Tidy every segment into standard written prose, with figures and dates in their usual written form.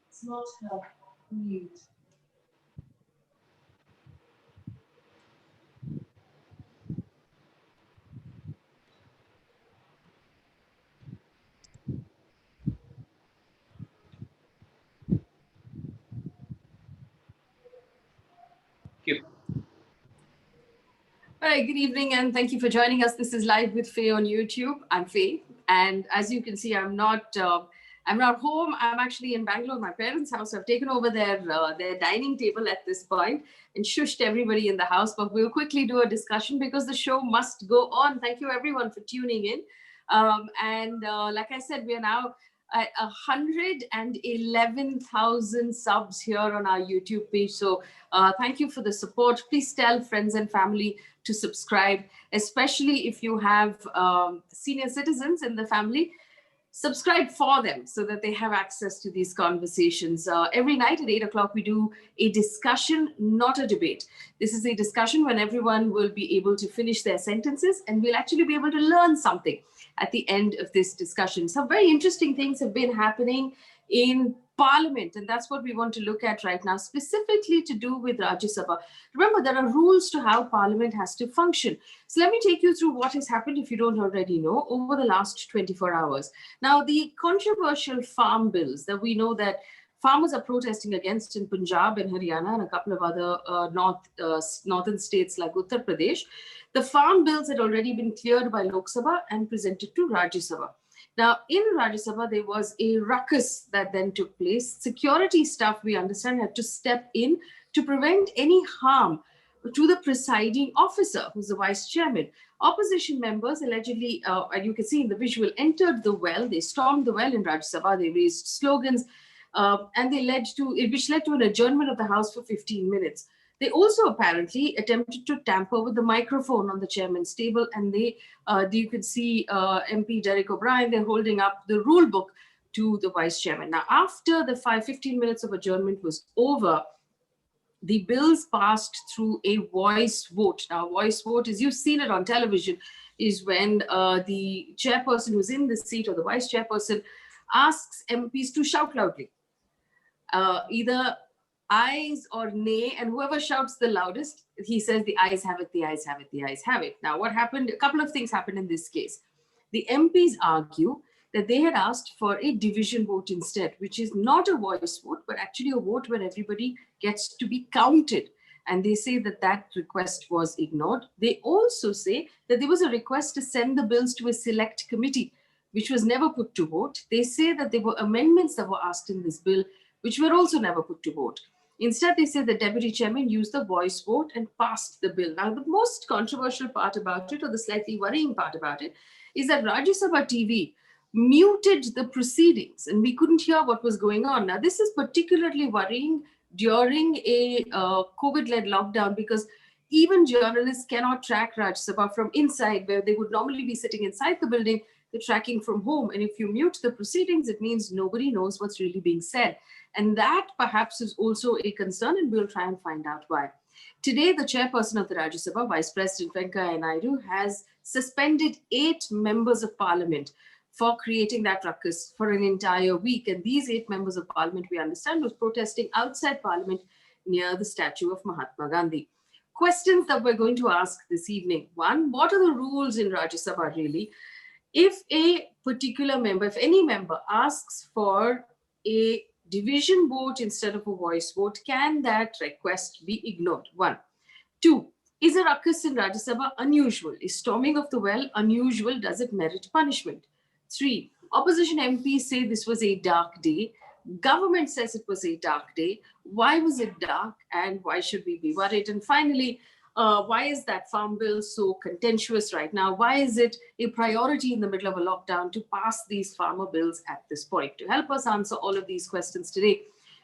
It's not her. Mute. All right, good evening and thank you for joining us. This is Live with Faye on YouTube. I'm Faye, and as you can see, I'm not home. I'm actually in Bangalore, my parents' house. I've taken over their dining table at this point and shushed everybody in the house. But we'll quickly do a discussion because the show must go on. Thank you everyone for tuning in. Like I said, we are now at 111,000 subs here on our YouTube page. So thank you for the support. Please tell friends and family to subscribe, especially if you have senior citizens in the family. Subscribe for them so that they have access to these conversations. Every night at 8 o'clock, we do a discussion, not a debate. This is a discussion when everyone will be able to finish their sentences and we'll actually be able to learn something at the end of this discussion. Some very interesting things have been happening in Parliament, and that's what we want to look at right now, specifically to do with Rajya Sabha. Remember, there are rules to how Parliament has to function. So let me take you through what has happened, if you don't already know, over the last 24 hours. Now, the controversial farm bills that we know that farmers are protesting against in Punjab and Haryana and a couple of other northern states like Uttar Pradesh, the farm bills had already been cleared by Lok Sabha and presented to Rajya Sabha. Now, in Rajya Sabha, there was a ruckus that then took place. Security staff, we understand, had to step in to prevent any harm to the presiding officer, who's the vice chairman. Opposition members allegedly, and you can see in the visual, entered the well. They stormed the well in Rajya Sabha. They raised slogans, and which led to an adjournment of the House for 15 minutes. They also apparently attempted to tamper with the microphone on the chairman's table, and you could see MP Derek O'Brien, they're holding up the rule book to the vice chairman. Now, after the 15 minutes of adjournment was over, the bills passed through a voice vote. Now, voice vote, as you've seen it on television, is when the chairperson who's in the seat or the vice chairperson asks MPs to shout loudly. Either ayes or nay, and whoever shouts the loudest, he says the ayes have it, the ayes have it, the ayes have it. Now, what happened? A couple of things happened in this case. The MPs argue that they had asked for a division vote instead, which is not a voice vote, but actually a vote where everybody gets to be counted. And they say that that request was ignored. They also say that there was a request to send the bills to a select committee, which was never put to vote. They say that there were amendments that were asked in this bill, which were also never put to vote. Instead, they say the deputy chairman used the voice vote and passed the bill. Now, the most controversial part about it, or the slightly worrying part about it, is that Rajya Sabha TV muted the proceedings and we couldn't hear what was going on. Now, this is particularly worrying during a COVID-led lockdown because even journalists cannot track Rajya Sabha from inside, where they would normally be sitting inside the building. They're tracking from home. And if you mute the proceedings, it means nobody knows what's really being said. And that perhaps is also a concern, and we'll try and find out why. Today, the chairperson of the Rajya Sabha, Vice President Venkaiah Naidu, has suspended 8 members of parliament for creating that ruckus for an entire week. And these 8 members of parliament, we understand, was protesting outside parliament near the statue of Mahatma Gandhi. Questions that we're going to ask this evening. One, what are the rules in Rajya Sabha really? If a particular member, if any member asks for a division vote instead of a voice vote, can that request be ignored? 1. 2, is a ruckus in Rajya Sabha unusual? Is storming of the well unusual? Does it merit punishment? 3, opposition MPs say this was a dark day. Government says it was a dark day. Why was it dark and why should we be worried? And finally, why is that farm bill so contentious right now? Why is it a priority in the middle of a lockdown to pass these farmer bills at this point? To help us answer all of these questions today,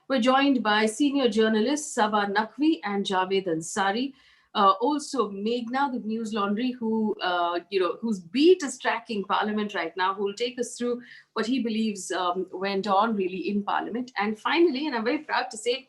we're joined by senior journalists Saba Naqvi and Javed Ansari. Also Meghnad of Newslaundry, whose beat is tracking Parliament right now, who will take us through what he believes went on really in Parliament. And finally, and I'm very proud to say,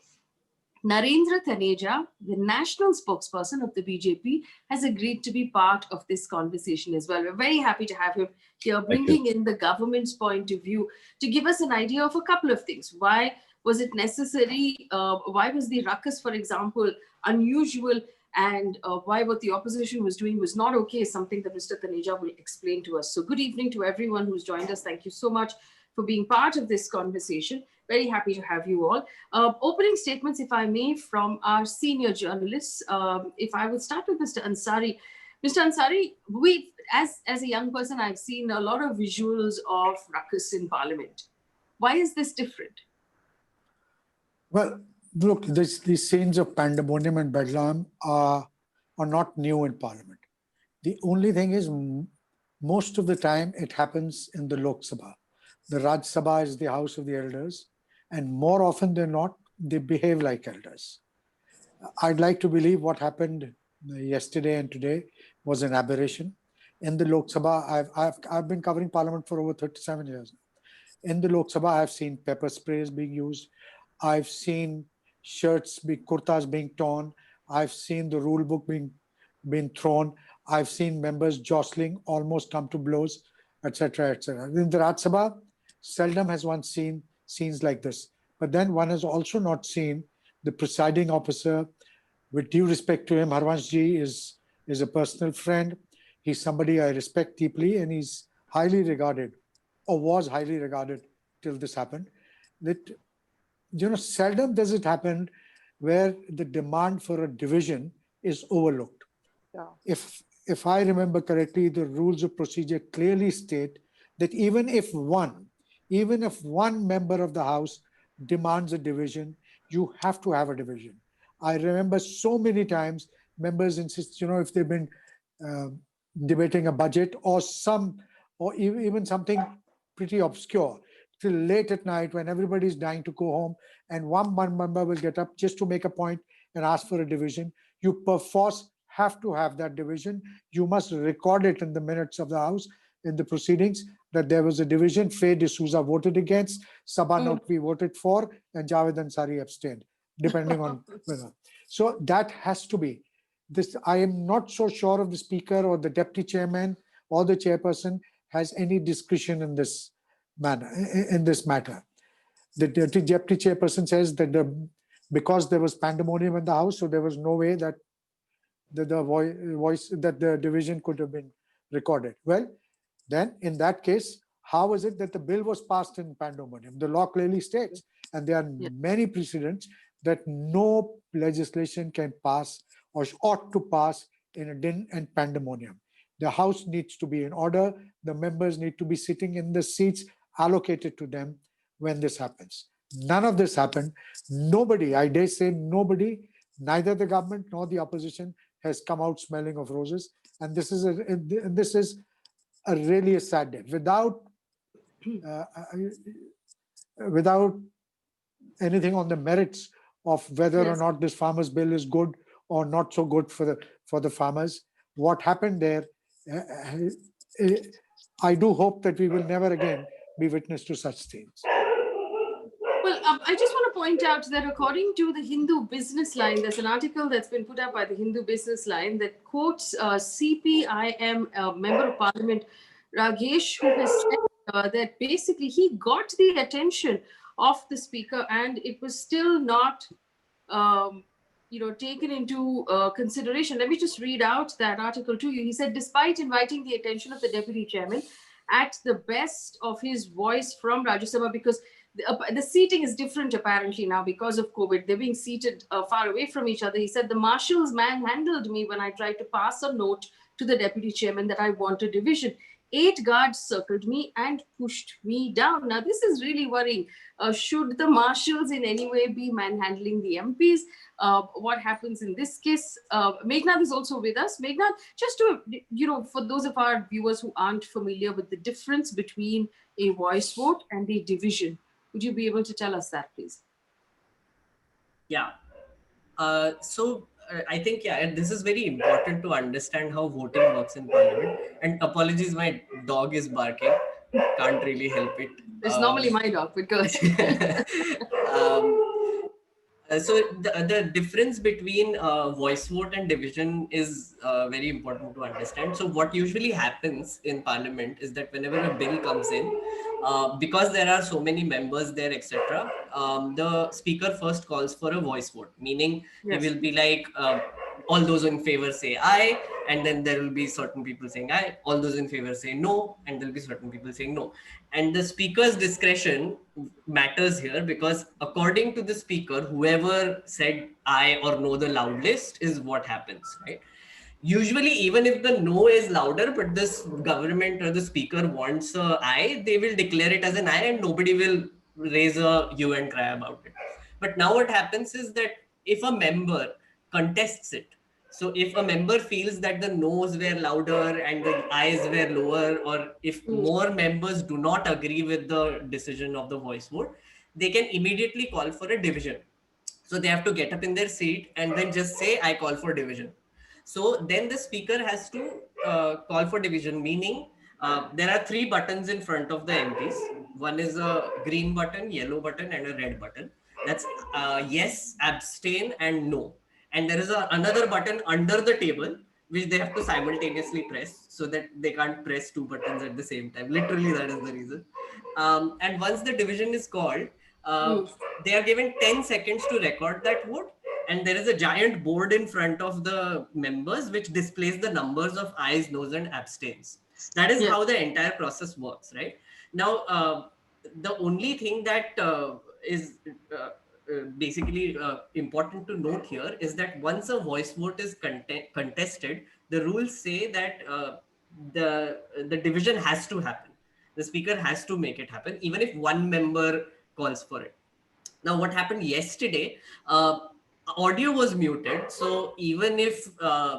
Narendra Taneja, the national spokesperson of the BJP, has agreed to be part of this conversation as well. We're very happy to have him here, bringing in the government's point of view to give us an idea of a couple of things. Why was it necessary? Why was the ruckus, for example, unusual? And why what the opposition was doing was not okay is something that Mr. Taneja will explain to us. So good evening to everyone who's joined us. Thank you so much for being part of this conversation. Very happy to have you all. Opening statements, if I may, from our senior journalists. If I would start with Mr. Ansari. Mr. Ansari, as a young person, I've seen a lot of visuals of ruckus in Parliament. Why is this different? Well, look, these scenes of pandemonium and bedlam are not new in Parliament. The only thing is, most of the time it happens in the Lok Sabha. The Rajya Sabha is the house of the elders, and more often than not, they behave like elders. I'd like to believe what happened yesterday and today was an aberration. In the Lok Sabha, I've been covering Parliament for over 37 years now. In the Lok Sabha, I've seen pepper sprays being used. I've seen kurtas being torn. I've seen the rule book being thrown. I've seen members jostling, almost come to blows, etc., etc. In the Rajya Sabha, seldom has one seen scenes like this. But then one has also not seen the presiding officer. With due respect to him, Harvanshji is a personal friend. He's somebody I respect deeply, and he's highly regarded, or was highly regarded till this happened. That, seldom does it happen where the demand for a division is overlooked. Yeah. If I remember correctly, the rules of procedure clearly state that even if one member of the House demands a division, you have to have a division. I remember so many times members insist, if they've been debating a budget or even something pretty obscure till late at night when everybody's dying to go home, and one member will get up just to make a point and ask for a division. You perforce have to have that division. You must record it in the minutes of the House, in the proceedings, that there was a division. Faye D'Souza voted against, Saba Naqvi voted for, and Javed Ansari abstained, depending on whether. So that has to be. This, I am not so sure of the Speaker or the Deputy Chairman or the Chairperson has any discretion in this matter. The Deputy Chairperson says that because there was pandemonium in the House, so there was no way that the division could have been recorded. Well, then in that case, how is it that the bill was passed in pandemonium? The law clearly states, and there are many precedents, that no legislation can pass or ought to pass in a din and pandemonium. The House needs to be in order. The members need to be sitting in the seats allocated to them when this happens. None of this happened. Nobody, I dare say nobody, neither the government nor the opposition, has come out smelling of roses. And this is really a sad day. Without anything on the merits of whether or not this farmers' bill is good or not so good for the farmers, what happened there, I do hope that we will never again be witness to such things. Well, I just want to point out that according to the Hindu Business Line, there's an article that's been put up by the Hindu Business Line that quotes CPIM Member of Parliament Ragesh, who has said that basically he got the attention of the Speaker and it was still not taken into consideration. Let me just read out that article to you. He said, despite inviting the attention of the Deputy Chairman at the best of his voice from Rajya Sabha, because the seating is different apparently now because of COVID. They're being seated far away from each other. He said, the marshals manhandled me when I tried to pass a note to the Deputy Chairman that I want a division. 8 guards circled me and pushed me down. Now, this is really worrying. Should the marshals in any way be manhandling the MPs? What happens in this case? Meghnad is also with us. Meghnad, just to, for those of our viewers who aren't familiar with the difference between a voice vote and a division, would you be able to tell us that, please? Yeah. I think, and this is very important to understand how voting works in Parliament. And apologies, my dog is barking. Can't really help it. It's normally my dog, because So the difference between voice vote and division is very important to understand. So what usually happens in Parliament is that whenever a bill comes in, because there are so many members there, etc., the speaker first calls for a voice vote, meaning he Yes. will be like, all those in favor say aye, and then there will be certain people saying aye, all those in favor say no, and there will be certain people saying no. And the speaker's discretion matters here, because according to the speaker, whoever said aye or no the loudest is what happens, right? Usually, even if the no is louder, but this government or the speaker wants a aye, they will declare it as an aye and nobody will raise a hue and cry about it. But now what happens is that if a member contests it, so if a member feels that the no's were louder and the ayes were lower, or if more members do not agree with the decision of the voice vote, they can immediately call for a division. So they have to get up in their seat and then just say, I call for division. So then the speaker has to call for division, meaning there are three buttons in front of the MPs. One is a green button, yellow button, and a red button. That's yes, abstain, and no. And there is another button under the table which they have to simultaneously press, so that they can't press two buttons at the same time. Literally, that is the reason. And once the division is called, they are given 10 seconds to record that vote, and there is a giant board in front of the members which displays the numbers of ayes, noes, and abstains. That is how the entire process works, right? Now, the only thing that is basically important to note here is that once a voice vote is contested, the rules say that the division has to happen. The speaker has to make it happen, even if one member calls for it. Now, what happened yesterday, audio was muted. So even if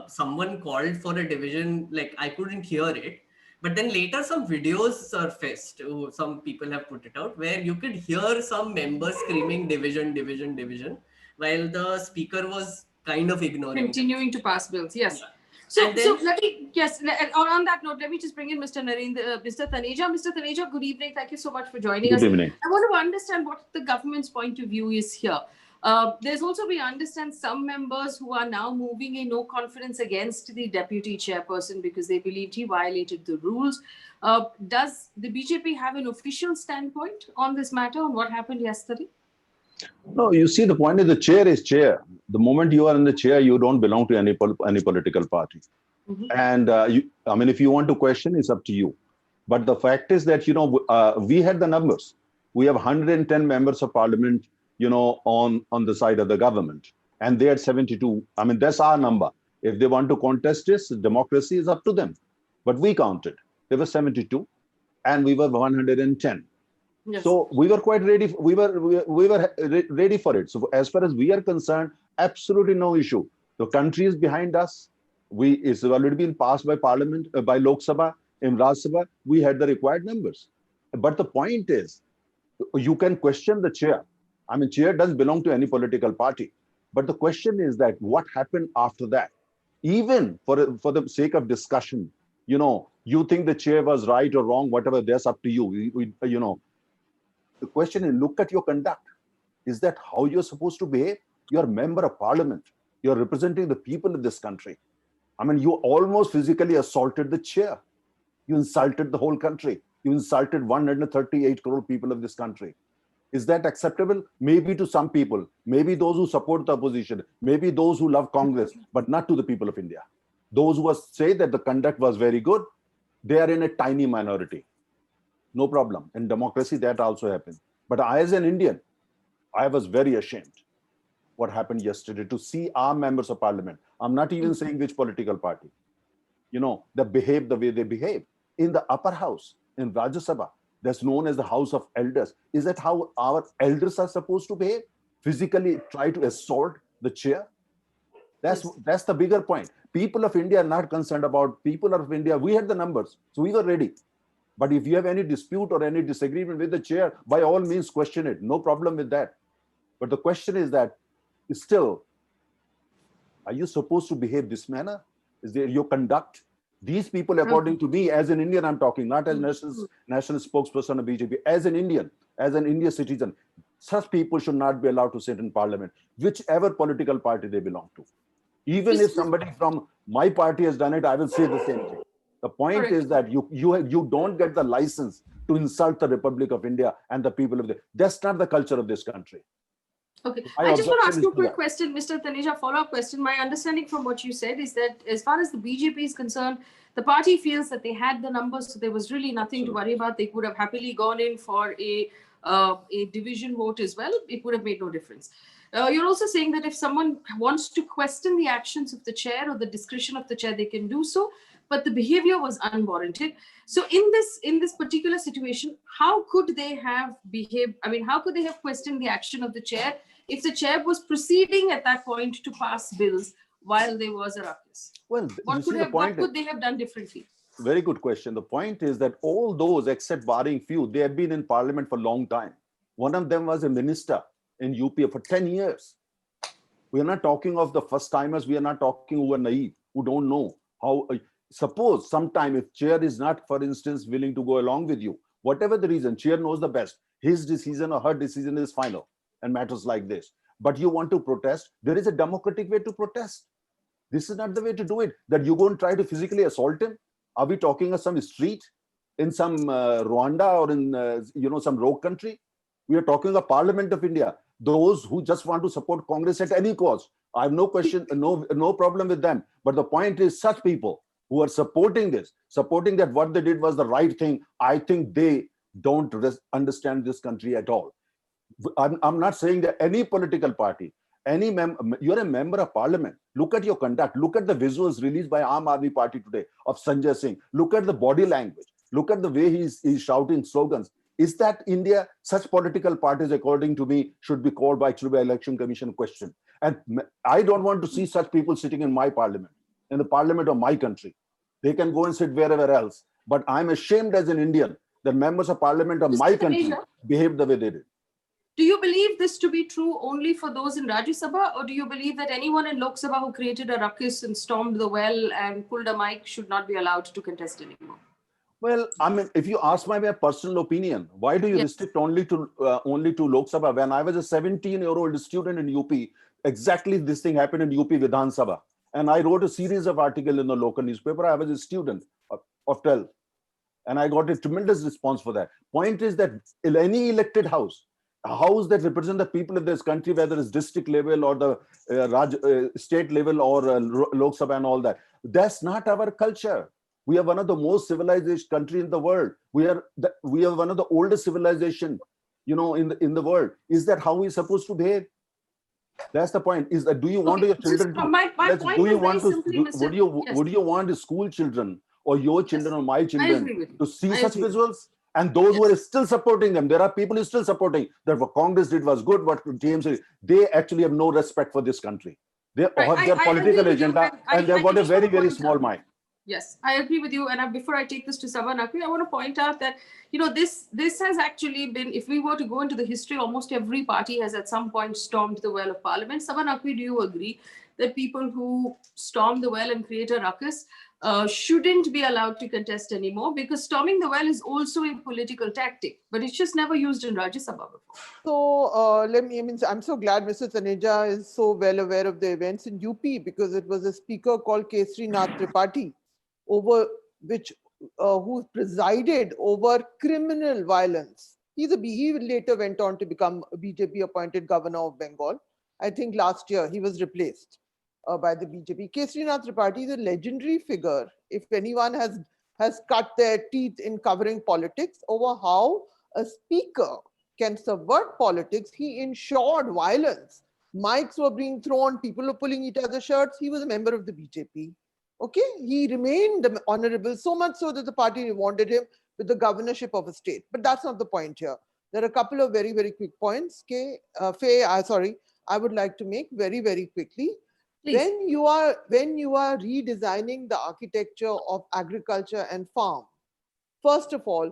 someone called for a division, like I couldn't hear it. But then later some videos surfaced, some people have put it out, where you could hear some members screaming division, division, division, while the speaker was kind of ignoring continuing to pass bills. Yes. Yeah. So let me, on that note, let me just bring in Mr. Narendra, Mr. Taneja. Mr. Taneja, good evening. Thank you so much for joining us. Good evening. I want to understand what the government's point of view is here. There's also, we understand, some members who are now moving a no confidence against the deputy chairperson because they believed he violated the rules. Does the BJP have an official standpoint on this matter, on what happened yesterday? No, you see, the point is the chair is chair. The moment you are in the chair, you don't belong to any political party. And if you want to question, it's up to you. But the fact is that, we had the numbers. We have 110 members of parliament, on the side of the government. And they had 72. That's our number. If they want to contest this, democracy is up to them. But we counted. There were 72 and we were 110. Yes. So we were quite ready. We were ready for it. So as far as we are concerned, absolutely no issue. The country is behind us. It's already been passed by Parliament, by Lok Sabha. In Rajya Sabha, we had the required numbers. But the point is, you can question the chair. Chair doesn't belong to any political party. But the question is that what happened after that? Even for the sake of discussion, you think the chair was right or wrong, whatever, that's up to you. The question is, look at your conduct. Is that how you're supposed to behave? You're a member of parliament. You're representing the people of this country. You almost physically assaulted the chair. You insulted the whole country. You insulted 138 crore people of this country. Is that acceptable? Maybe to some people, maybe those who support the opposition, maybe those who love Congress, but not to the people of India. Those who say that the conduct was very good, they are in a tiny minority. No problem. In democracy, that also happened. But I, as an Indian, I was very ashamed what happened yesterday to see our members of parliament. I'm not even saying which political party. They behave the way they behave. In the upper house, in Rajya Sabha, that's known as the House of Elders. Is that how our elders are supposed to behave? Physically try to assault the chair? That's the bigger point. People of India are not concerned about people of India. We had the numbers, so we were ready. But if you have any dispute or any disagreement with the chair, by all means question it. No problem with that. But the question is that still, are you supposed to behave this manner? Is there your conduct? These people, according to me, as an Indian, I'm talking, not as national spokesperson of BJP, as an Indian citizen, Such people should not be allowed to sit in parliament, whichever political party they belong to. Even if somebody from my party has done it, I will say the same thing. The point is that you don't get the license to insult the Republic of India and the people of the. That's not the culture of this country. Okay, My I just want to ask you a objection is quick question, Mr. Taneja, follow-up question. My understanding from what you said is that as far as the BJP is concerned, the party feels that they had the numbers, so there was really nothing to worry about. They could have happily gone in for a division vote as well. It would have made no difference. You're also saying that if someone wants to question the actions of the chair or the discretion of the chair, they can do so, but the behavior was unwarranted. So in this particular situation, how could they have behaved? I mean, how could they have questioned the action of the chair if the chair was proceeding at that point to pass bills while there was a ruckus? Well, What could they have done differently? Very good question. The point is that all those, except barring few, they have been in parliament for a long time. One of them was a minister in UP for 10 years. We are not talking of the first timers. We are not talking who are naive, who don't know how. Suppose sometime if chair is not, for instance, willing to go along with you, whatever the reason, chair knows the best. His decision or her decision is final and matters like this. But you want to protest, there is a democratic way to protest. This is not the way to do it, that you go and try to physically assault him. Are we talking of some street in some Rwanda or in some rogue country? We are talking of Parliament of India. Those who just want to support Congress at any cost. I have no question, no problem with them. But the point is, such people who are supporting this, supporting that what they did was the right thing, I think they don't understand this country at all. I'm not saying that any political party, you're a member of parliament. Look at your conduct. Look at the visuals released by Aam Aadmi Party today of Sanjay Singh. Look at the body language. Look at the way he's shouting slogans. Is that India? Such political parties, according to me, should be called by Election Commission question. And I don't want to see such people sitting in my parliament, in the parliament of my country. They can go and sit wherever else. But I'm ashamed as an Indian that members of parliament of my country behave the way they did. Do you believe this to be true only for those in Rajya Sabha, or do you believe that anyone in Lok Sabha who created a ruckus and stormed the well and pulled a mic should not be allowed to contest anymore? Well, I mean, if you ask my personal opinion, why do you restrict only to Lok Sabha? When I was a 17-year-old student in UP, exactly this thing happened in UP Vidhan Sabha. And I wrote a series of articles in the local newspaper. I was a student of 12. And I got a tremendous response for that. Point is that in any elected house, a house that represents the people of this country, whether it's district level or the state level or Lok Sabha and all that, that's not our culture. We are one of the most civilized country in the world. We are one of the oldest civilization, in the world. Is that how we're supposed to behave? That's the point. Is that, do you want your children would you want the school children or your children or my children to see such visuals? And those who are still supporting them, there are people who are still supporting that what Congress did was good, what James did. They actually have no respect for this country. They have their political agenda and they've got a very, very small mind. Yes, I agree with you. And before I take this to Saba, Naqvi, I want to point out that, this has actually been, if we were to go into the history, almost every party has at some point stormed the well of parliament. Saba, Naqvi, do you agree that people who storm the well and create a ruckus shouldn't be allowed to contest anymore? Because storming the well is also a political tactic, but it's just never used in Rajya Sabha before. So I'm so glad Mr. Taneja is so well aware of the events in UP, because it was a speaker called Kesrinath Tripathi who presided over criminal violence. He later went on to become a BJP appointed governor of Bengal. I think last year he was replaced by the BJP. Kesrinath Tripathi is a legendary figure. If anyone has cut their teeth in covering politics over how a speaker can subvert politics, he ensured violence. Mics were being thrown, people were pulling each other's shirts. He was a member of the BJP. Okay, he remained honorable, so much so that the party wanted him with the governorship of a state. But that's not the point here. There are a couple of very, very quick points. Faye, I would like to make very, very quickly. Please. When you are redesigning the architecture of agriculture and farm, first of all,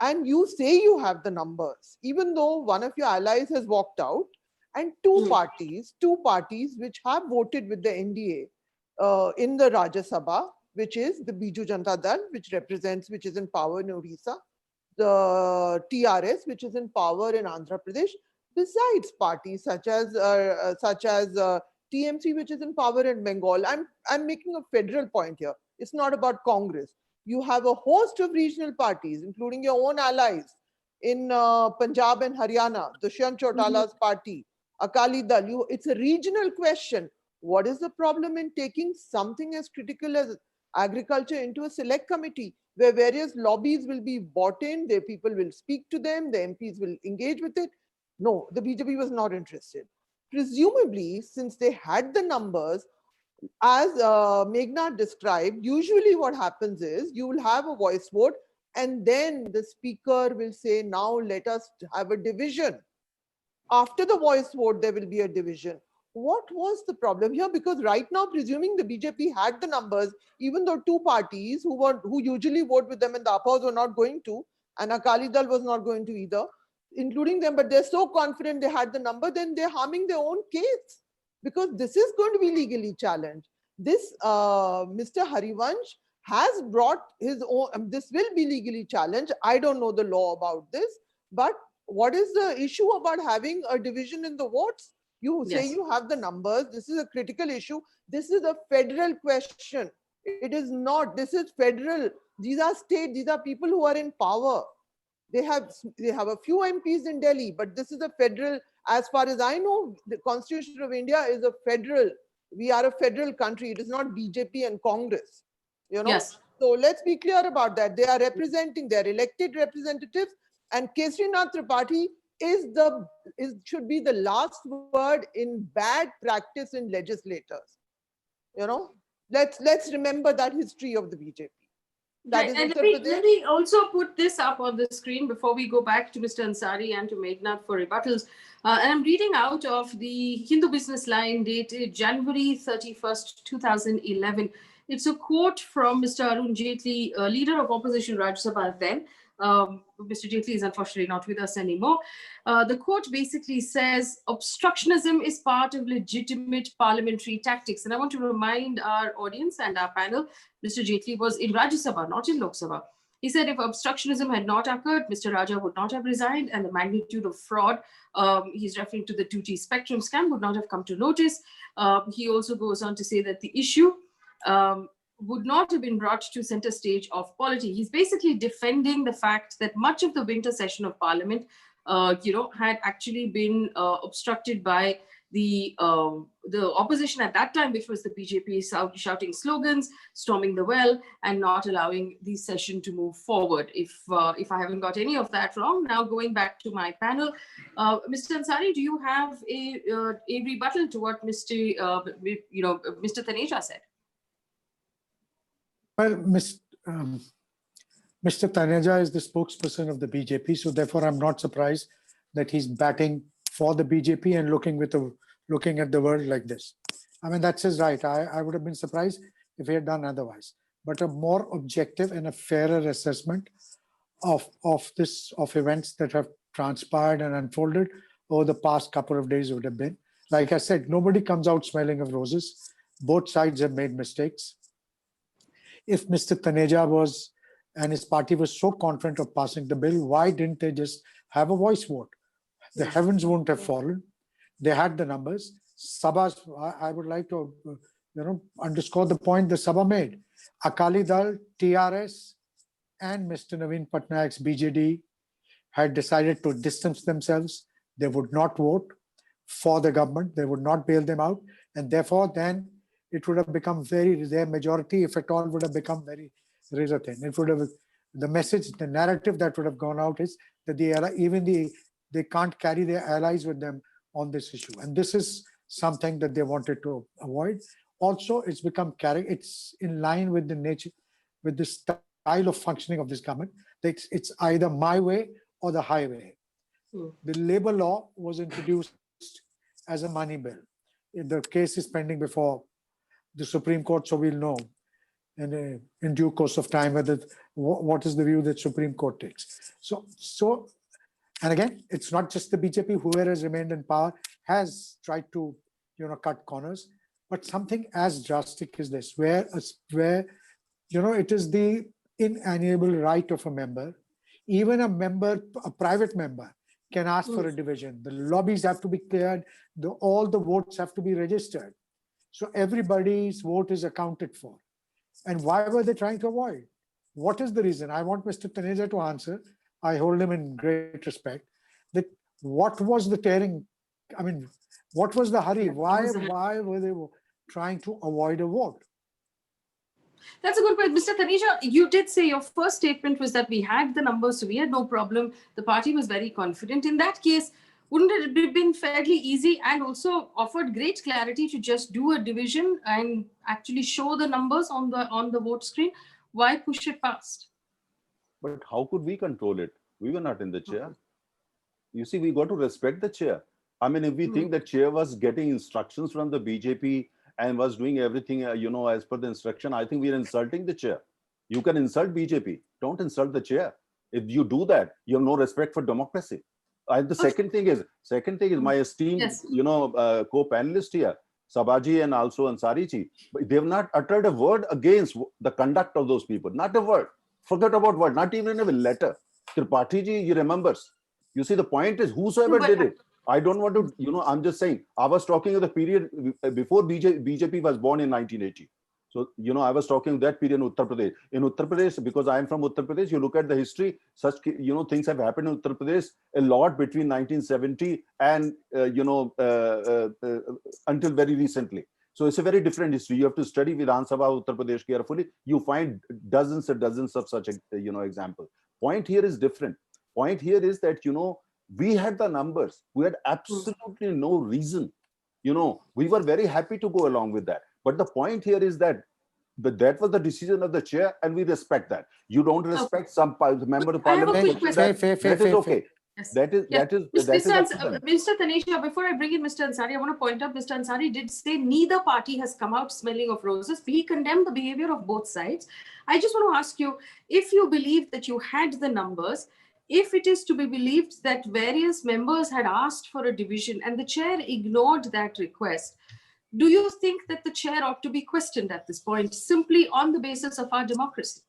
and you say you have the numbers, even though one of your allies has walked out, and two parties which have voted with the NDA in the Rajya Sabha, which is the Biju Janata Dal, which is in power in Orissa, the TRS, which is in power in Andhra Pradesh. besides parties such as TMC, which is in power in Bengal. I'm making a federal point here. It's not about Congress. You have a host of regional parties, including your own allies in Punjab and Haryana, Dushyant Chautala's party, Akali Dal. It's a regional question. What is the problem in taking something as critical as agriculture into a select committee where various lobbies will be bought in, their people will speak to them, the MPs will engage with it? No, the BJP was not interested. Presumably, since they had the numbers, as Meghnad described, usually what happens is you will have a voice vote and then the speaker will say, now let us have a division. After the voice vote, there will be a division. What was the problem here? Because right now, presuming the BJP had the numbers, even though two parties who usually vote with them in the upper house were not going to, and Akali Dal was not going to either, including them, but they're so confident they had the number, then they're harming their own case, because this is going to be legally challenged. This Mr. Harivansh has brought his own, this will be legally challenged. I don't know the law about this, but what is the issue about having a division in the votes? You say you have the numbers. This is a critical issue. This is a federal question. It is not. This is federal. These are states. These are people who are in power. They have a few MPs in Delhi, but this is a federal. As far as I know, the Constitution of India is a federal. We are a federal country. It is not BJP and Congress. You know. Yes. So let's be clear about that. They are representing their elected representatives, and Kesrinath Tripathi should be the last word in bad practice in legislators. You know, let's remember that history of the BJP. That is and let me also put this up on the screen before we go back to Mr. Ansari and to Meghnad for rebuttals. And I'm reading out of the Hindu Business Line dated January 31st, 2011. It's a quote from Mr. Arun Jaitley, leader of opposition Rajya Sabha then. Mr. Jaitley is unfortunately not with us anymore. The quote basically says, obstructionism is part of legitimate parliamentary tactics. And I want to remind our audience and our panel, Mr. Jaitley was in Rajya Sabha, not in Lok Sabha. He said if obstructionism had not occurred, Mr. Raja would not have resigned, and the magnitude of fraud, he's referring to the 2G spectrum scam, would not have come to notice. He also goes on to say that the issue would not have been brought to center stage of polity. He's basically defending the fact that much of the winter session of Parliament, had actually been obstructed by the opposition at that time, which was the BJP shouting slogans, storming the well, and not allowing the session to move forward. If I haven't got any of that wrong, now going back to my panel, Mr. Ansari, do you have a rebuttal to what Mr. Taneja said? Well, Mr. Taneja is the spokesperson of the BJP, so therefore I'm not surprised that he's batting for the BJP and looking at the world like this. I mean, that's his right. I would have been surprised if he had done otherwise. But a more objective and a fairer assessment of events that have transpired and unfolded over the past couple of days would have been. Like I said, nobody comes out smelling of roses. Both sides have made mistakes. If Mr. Taneja and his party was so confident of passing the bill, why didn't they just have a voice vote? The heavens wouldn't have fallen. They had the numbers. Saba's, I would like to underscore the point that Saba made. Akali Dal, TRS, and Mr. Naveen Patnaik's BJD had decided to distance themselves. They would not vote for the government. They would not bail them out. And therefore, then it would have become their majority, if at all, would have become very razor thin. It would have, the message, the narrative that would have gone out is that they can't carry their allies with them on this issue. And this is something that they wanted to avoid. Also, it's in line with the nature, with the style of functioning of this government. It's either my way or the highway. The labor law was introduced as a money bill. The case is pending before the Supreme Court, so we'll know in due course of time what is the view that Supreme Court takes. So, and again, it's not just the BJP. Whoever has remained in power has tried to, cut corners. But something as drastic as this, where it is the inalienable right of a member, even a private member, can ask for a division. The lobbies have to be cleared. All the votes have to be registered. So everybody's vote is accounted for. And why were they trying to avoid? What is the reason? I want Mr. Taneja to answer. I hold him in great respect. That what was the tearing? I mean, what was the hurry? Why were they trying to avoid a vote? That's a good point. Mr. Taneja, you did say your first statement was that we had the numbers, so we had no problem. The party was very confident. In that case, wouldn't it have been fairly easy and also offered great clarity to just do a division and actually show the numbers on the vote screen? Why push it past? But how could we control it? We were not in the chair. You see, we got to respect the chair. I mean, if we think the chair was getting instructions from the BJP and was doing everything, as per the instruction, I think we are insulting the chair. You can insult BJP. Don't insult the chair. If you do that, you have no respect for democracy. The second thing is my esteemed, co-panelist here, Sabaji and also Ansari ji, they have not uttered a word against the conduct of those people. Not a word. Forget about word. Not even a letter. Tripathi ji, he remembers. You see, the point is whosoever did it. I don't want to, I'm just saying, I was talking of the period before BJP was born in 1980. So, I was talking that period in Uttar Pradesh. In Uttar Pradesh, because I am from Uttar Pradesh, you look at the history, such, things have happened in Uttar Pradesh a lot between 1970 and, until very recently. So it's a very different history. You have to study Vidhan Sabha Uttar Pradesh carefully. You find dozens and dozens of such, examples. Point here is different. Point here is that, we had the numbers. We had absolutely no reason. We were very happy to go along with that. But the point here is that that was the decision of the chair, and we respect that. You don't respect some member of parliament. That is okay. Yes. That is Mr. Taneja, before I bring in Mr. Ansari, I want to point out Mr. Ansari did say neither party has come out smelling of roses. He condemned the behavior of both sides. I just want to ask you, if you believe that you had the numbers, if it is to be believed that various members had asked for a division and the chair ignored that request, do you think that the chair ought to be questioned at this point simply on the basis of our democracy?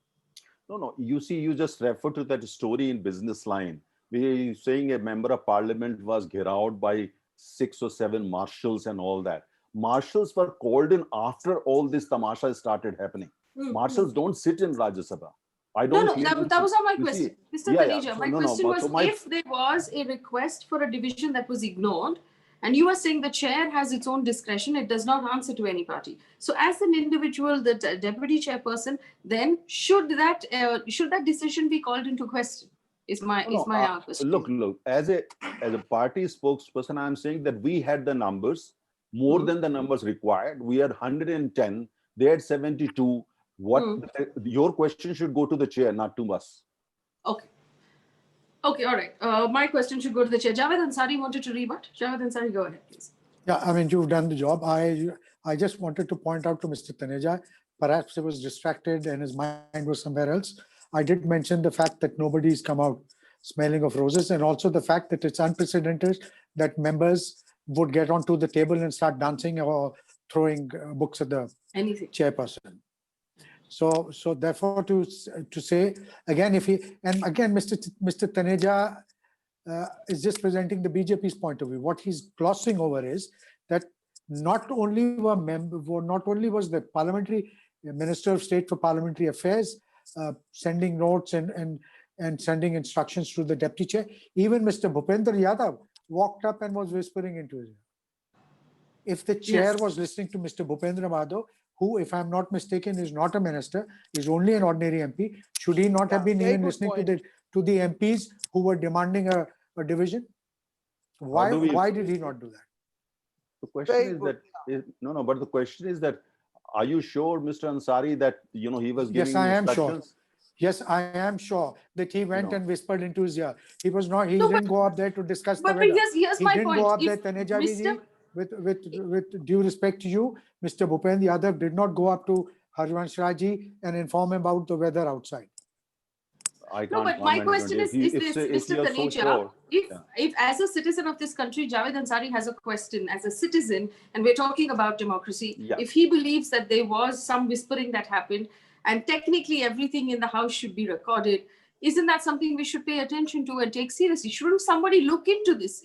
No. You see, you just refer to that story in Business Line. We're saying a member of parliament was gheraud by 6 or 7 marshals and all that. Marshals were called in after all this tamasha started happening. Marshals don't sit in Rajya Sabha. I don't. No, that was not my question. Mr. Taneja, my question was if there was a request for a division that was ignored, and you are saying the chair has its own discretion, it does not answer to any party. So as an individual, the deputy chairperson, then should that decision be called into question? Is my question. Look, as a party spokesperson, I'm saying that we had the numbers, more than the numbers required. We had 110, they had 72. Your question should go to the chair, not to us. Okay, all right. My question should go to the chair. Javed Ansari wanted to rebut. Javed Ansari, go ahead, please. Yeah, I mean, you've done the job. I just wanted to point out to Mr. Taneja, perhaps he was distracted and his mind was somewhere else. I did mention the fact that nobody's come out smelling of roses, and also the fact that it's unprecedented that members would get onto the table and start dancing or throwing books at the chairperson. So therefore, to say again, Mr. Taneja is just presenting the BJP's point of view. What he's glossing over is that not only was the Parliamentary Minister of State for Parliamentary Affairs sending notes and sending instructions to the deputy chair, even Mr. Bhupendra Yadav walked up and was whispering into his ear. If the chair was listening to Mr. Bhupendra Yadav, who, if I'm not mistaken, is not a minister, is only an ordinary MP, should he not have been even listening to the MPs who were demanding a division? Why did he not do that? The question but the question is that, are you sure, Mr. Ansari, that he was giving instructions? Yes, I am sure that he went and whispered into his ear. He didn't go up there to discuss the weather. But here's my point. He didn't go up there, Taneja, with due respect to you, Mr. Bhupendra Yadav did not go up to Harvansh Raji and inform him about the weather outside. But my question is this, Mr. Taneja, if as a citizen of this country, Javed Ansari has a question as a citizen, and we're talking about democracy, if he believes that there was some whispering that happened, and technically everything in the house should be recorded, isn't that something we should pay attention to and take seriously? Shouldn't somebody look into this?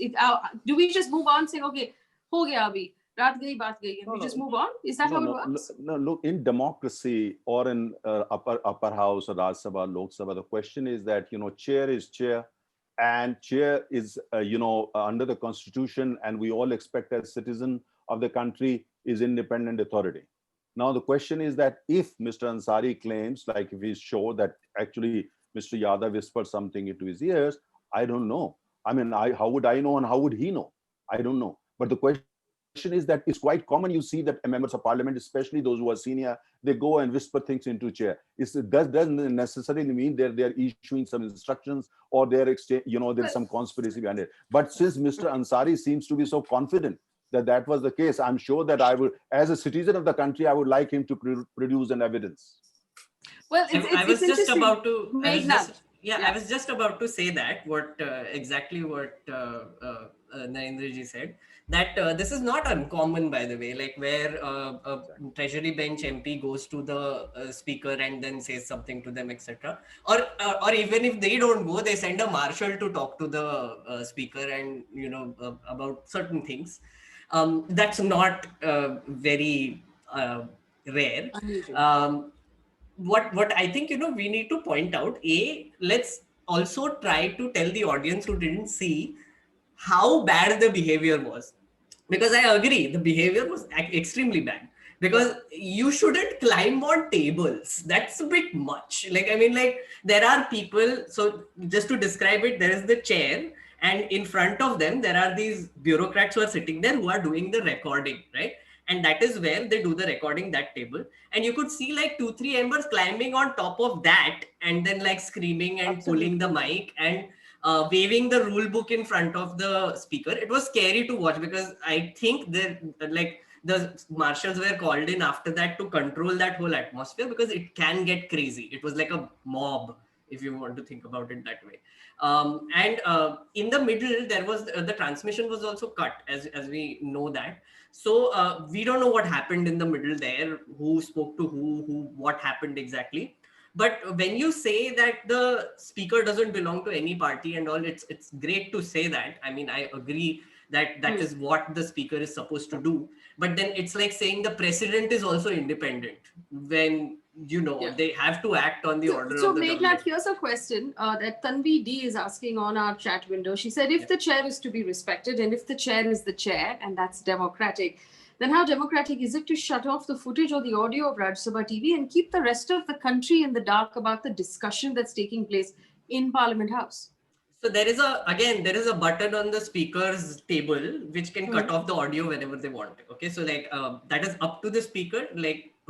Do we just move on saying, okay, ho gaya abhi, raat gayi, baat gayi, and we just move on? Is that how it works? No, look, in democracy or in upper house or Rajya Sabha, Lok Sabha, the question is that, chair is chair, and chair is, under the constitution, and we all expect as citizen of the country is independent authority. Now, the question is that if Mr. Ansari claims, like if he's sure that actually Mr. Yadav whispered something into his ears, I don't know. I mean, how would I know and how would he know? I don't know. But the question is that it's quite common. You see that members of parliament, especially those who are senior, they go and whisper things into chair. It doesn't necessarily mean they're issuing some instructions or there's some conspiracy behind it. But since Mr. Ansari seems to be so confident that was the case, I'm sure that I would, as a citizen of the country, I would like him to produce an evidence. Well, I was just about to. Meghnad. I was just about to say that exactly what Narendra ji said, that this is not uncommon, by the way, like where a Treasury bench MP goes to the speaker and then says something to them, etc. Or even if they don't go, they send a marshal to talk to the speaker and about certain things. That's not very rare. What I think, we need to point out, let's also try to tell the audience who didn't see how bad the behavior was. Because I agree, the behavior was extremely bad. Because you shouldn't climb on tables. That's a bit much. There are people, so just to describe it, there is the chair, and in front of them, there are these bureaucrats who are sitting there who are doing the recording, right? And that is where they do the recording, that table. And you could see 2-3 members climbing on top of that and then screaming and pulling the mic and waving the rule book in front of the speaker. It was scary to watch because I think the marshals were called in after that to control that whole atmosphere because it can get crazy. It was like a mob, if you want to think about it that way. In the middle, there was the transmission was also cut, as we know that. So we don't know what happened in the middle there, who spoke to who, what happened exactly. But when you say that the speaker doesn't belong to any party and all, it's great to say that. I mean, I agree that is what the speaker is supposed to do. But then it's like saying the president is also independent when, they have to act on the order of the Meghnad, government. here's a question that Tanvi D is asking on our chat window. She said, if the chair is to be respected and if the chair is the chair and that's democratic, then how democratic is it to shut off the footage or the audio of Rajya Sabha TV and keep the rest of the country in the dark about the discussion that's taking place in Parliament House? So there is a button on the speaker's table which can cut off the audio whenever they want. Okay, so that is up to the speaker.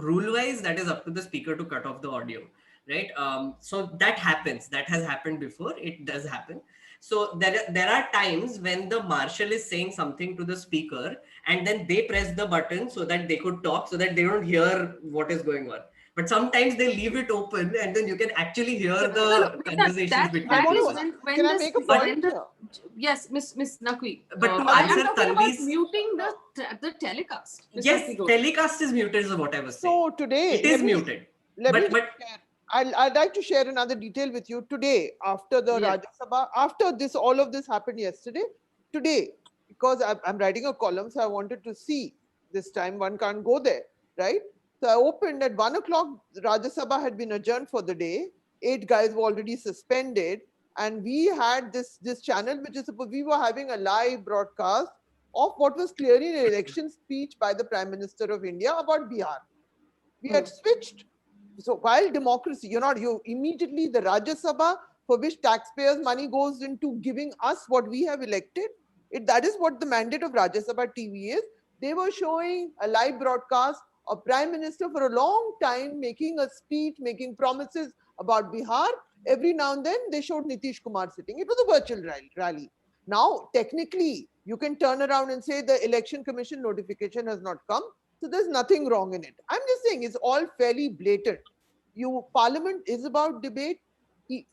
Rule wise, that is up to the speaker to cut off the audio, right? So that happens. That has happened before. It does happen. So there are times when the marshal is saying something to the speaker and then they press the button so that they could talk, so that they don't hear what is going on. But sometimes they leave it open and then you can actually hear the conversations between people. Can I make a point? Yes, Miss Naqvi. But to I am answer talking about Tanvi's... muting the telecast. Ms. Yes, Naqvi, telecast is muted is what I was saying. So today... It is muted. I'd like to share another detail with you. Today, after the Rajya Sabha, after all of this happened yesterday, today, because I'm writing a column, so I wanted to see, this time one can't go there, right? So I opened at 1 o'clock, Rajya Sabha had been adjourned for the day. 8 guys were already suspended. And we had this channel, which is supposed, we were having a live broadcast of what was clearly an election speech by the Prime Minister of India about Bihar. We had switched. So while democracy, you immediately the Rajya Sabha, for which taxpayers' money goes into giving us what we have elected, that is what the mandate of Rajya Sabha TV is. They were showing a live broadcast of Prime Minister for a long time making a speech, making promises about Bihar. Every now and then they showed Nitish Kumar sitting. It was a virtual rally. Now, technically, you can turn around and say the Election Commission notification has not come. So there's nothing wrong in it. I'm just saying it's all fairly blatant. Parliament is about debate.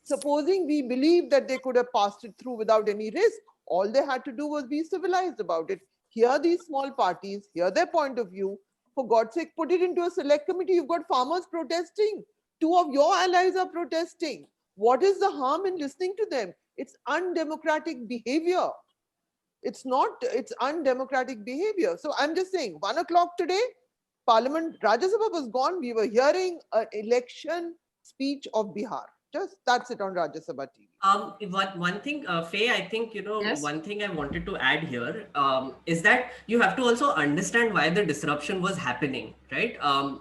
Supposing we believe that they could have passed it through without any risk, all they had to do was be civilized about it. Hear these small parties, hear their point of view. For God's sake, put it into a select committee. You've got farmers protesting. 2 of your allies are protesting. What is the harm in listening to them? It's undemocratic behavior. It's undemocratic behavior. So I'm just saying, 1 o'clock today, Parliament, Rajya Sabha was gone. We were hearing an election speech of Bihar. Just that's it on Rajya Sabha TV. One thing, Faye, I think, Yes. one thing I wanted to add here is that you have to also understand why the disruption was happening, right?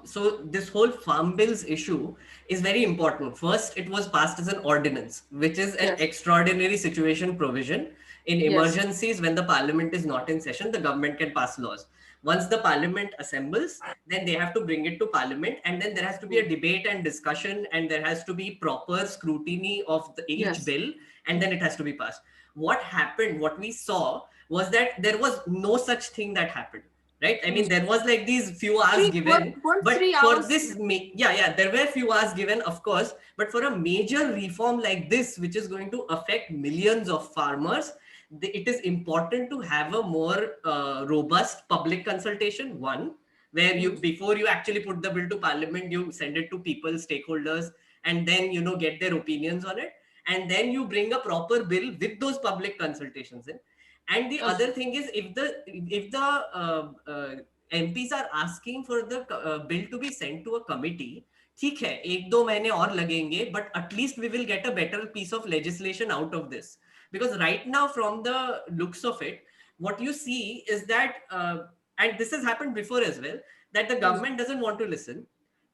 So this whole farm bills issue is very important. First, it was passed as an ordinance, which is an Yes. extraordinary situation provision. In Yes. emergencies, when the parliament is not in session, the government can pass laws. Once the parliament assembles, then they have to bring it to parliament, and then there has to be a debate and discussion, and there has to be proper scrutiny of each Yes. bill, and then it has to be passed. What happened, what we saw was that there was no such thing that happened, right? I mean, there was like these few hours given, but 3 for hours. this, there were few hours given, of course, but for a major reform like this, which is going to affect millions of farmers, it is important to have a more robust public consultation, one, where you, before you actually put the bill to parliament, you send it to people, stakeholders, and then, get their opinions on it. And then you bring a proper bill with those public consultations in. And the other thing is, if the MPs are asking for the bill to be sent to a committee, ठीक है, 1-2 महीने और लगेंगे, but at least we will get a better piece of legislation out of this. Because right now, from the looks of it, what you see is that, and this has happened before as well, that the government doesn't want to listen.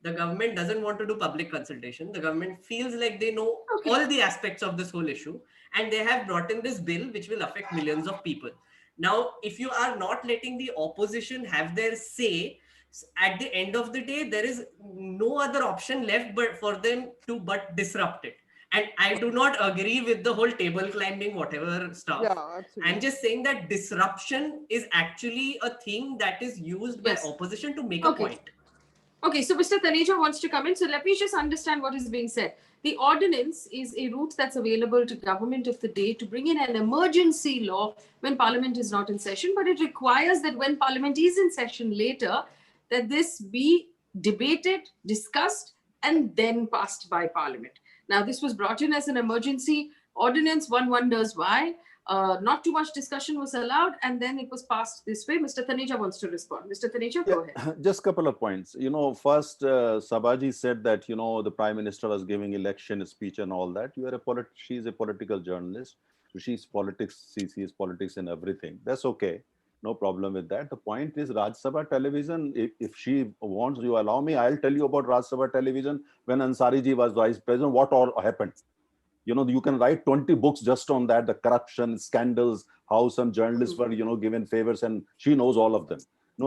The government doesn't want to do public consultation. The government feels like they know all the aspects of this whole issue, and they have brought in this bill which will affect millions of people. Now, if you are not letting the opposition have their say, at the end of the day, there is no other option left but for them to disrupt it. And I do not agree with the whole table climbing, whatever stuff. Yeah, absolutely. I'm just saying that disruption is actually a thing that is used by opposition to make a point. Okay, so Mr. Taneja wants to come in. So let me just understand what is being said. The ordinance is a route that's available to government of the day to bring in an emergency law when Parliament is not in session, but it requires that when Parliament is in session later, that this be debated, discussed, and then passed by Parliament. Now, this was brought in as an emergency ordinance. One wonders why. Not too much discussion was allowed, and then it was passed this way. Mr. Taneja wants to respond. Mr. Taneja, go ahead. Just a couple of points. First, Sabaji said that, the Prime Minister was giving election speech and all that. She's a political journalist. She's politics, she sees politics in everything. That's okay. No problem with that. The point is Rajya Sabha television, if she wants you allow me, I'll tell you about Rajya Sabha television when Ansari ji was vice president, what all happened. You can write 20 books just on that, the corruption, scandals, how some journalists were, given favors, and she knows all of them.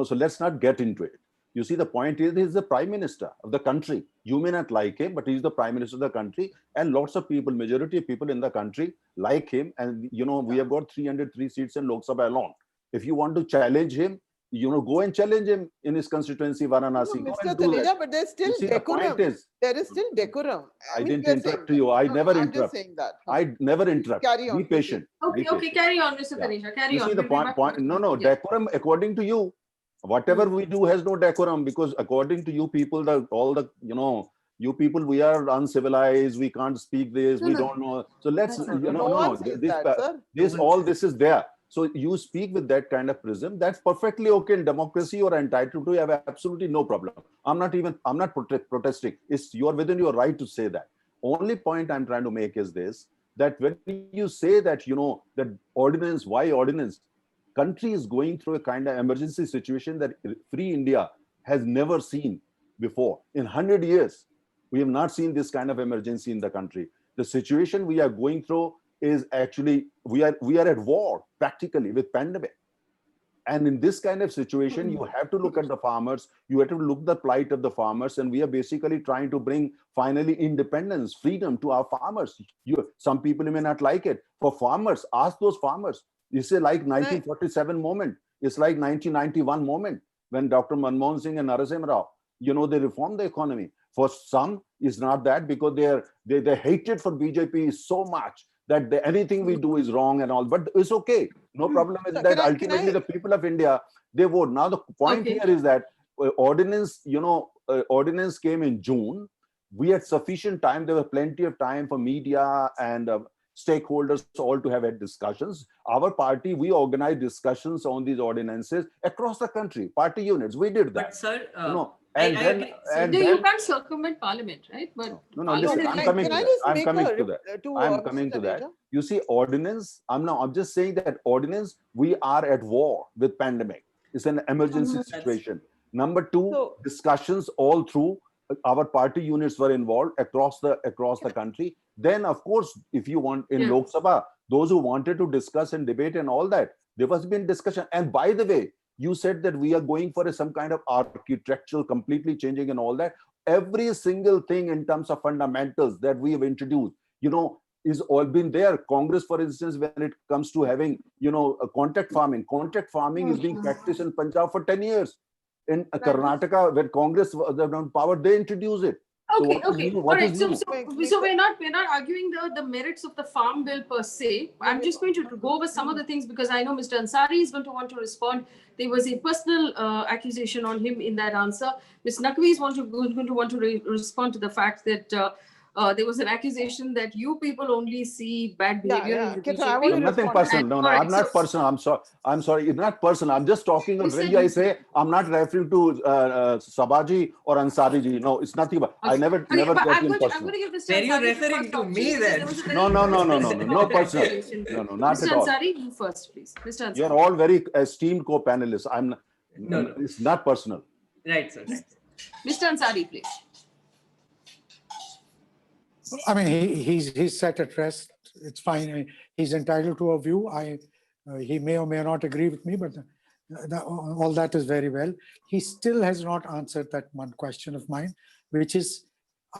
So let's not get into it. You see, the point is, he's the Prime Minister of the country. You may not like him, but he's the Prime Minister of the country, and lots of people, majority of people in the country like him. And, we have got 303 seats in Lok Sabha alone. If you want to challenge him, go and challenge him in his constituency, Varanasi. No, Mr. Taneja, but there's still decorum. There is still decorum. I didn't interrupt you. I never interrupt. I'm just saying that. I never interrupt. Carry on. Be patient. Okay, carry on, Mr. Taneja. Carry on. You see the point. No, decorum according to you. Whatever we do has no decorum, because according to you people, you people, we are uncivilized. We can't speak this. We don't know. So let's, this is there. So you speak with that kind of prism. That's perfectly okay. In democracy, you are entitled to. You have absolutely no problem. I'm not protesting. You are within your right to say that. Only point I'm trying to make is this, that when you say that, that ordinance, why ordinance? Country is going through a kind of emergency situation that free India has never seen before. In 100 years, we have not seen this kind of emergency in the country. The situation we are going through is actually, we are at war practically with pandemic. And in this kind of situation, you have to look at the farmers, you have to look at the plight of the farmers, and we are basically trying to bring finally independence, freedom to our farmers. Some people may not like it. For farmers, ask those farmers. It's like 1947 moment. It's like 1991 moment when Dr. Manmohan Singh and Narasimha Rao, they reformed the economy. For some, it's not that, because their hatred for BJP is so much that anything we do is wrong and all, but it's okay. No problem with that. Ultimately, the people of India, they vote. Now, the point here is that ordinance, ordinance came in June. We had sufficient time. There was plenty of time for media and stakeholders all to have had discussions. Our party, we organized discussions on these ordinances across the country, party units. We did that. But sir, And I then, agree. and No, then, you can't circumvent Parliament, right? But no, Parliament listen, is I'm like- coming Can to I that. just I'm make coming a to that. to I'm Mr. coming to that. Taneja? You see, ordinance, I'm just saying that ordinance, we are at war with pandemic. It's an emergency Mhm. situation. Number two, So- discussions all through. Our party units were involved across the country. Then, of course, if you want in Yeah. Lok Sabha, those who wanted to discuss and debate and all that, there was been discussion. And by the way, you said that we are going for some kind of architectural, completely changing and all that. Every single thing in terms of fundamentals that we have introduced, is all been there. Congress, for instance, when it comes to having, a contact farming is being practiced in Punjab for 10 years. In Karnataka, when Congress was on power, they introduced it. So Okay, what is okay. new? All What right. is So, new? so we're not arguing the merits of the farm bill per se. I'm just going to go over some of the things because I know Mr. Ansari is going to want to respond. There was a personal accusation on him in that answer. Ms. Naqvi is going to want to respond to the fact that there was an accusation that you people only see bad behavior in the Okay, so I BJP. want to Nothing respond to personal. No, All no, right, I'm not so- personal. I'm sorry. It's not personal. I'm just talking about Listen, when I say I'm not referring to Sabaji or Ansari ji. No, it's nothing. But I Okay. never Okay, get but I'm in going to personal. give Mr. Were you Ansari the referring first to me option because then? there was a very No personal. accusation. No, not Mr. at all. Ansari, you first, please. Mr. Ansari. You're all very esteemed co-panelists. No. It's not personal. Right, sir. Right. Mr. Ansari, please. I mean, he's set at rest. It's fine. He's entitled to a view. He may or may not agree with me, but all that is very well. He still has not answered that one question of mine, which is,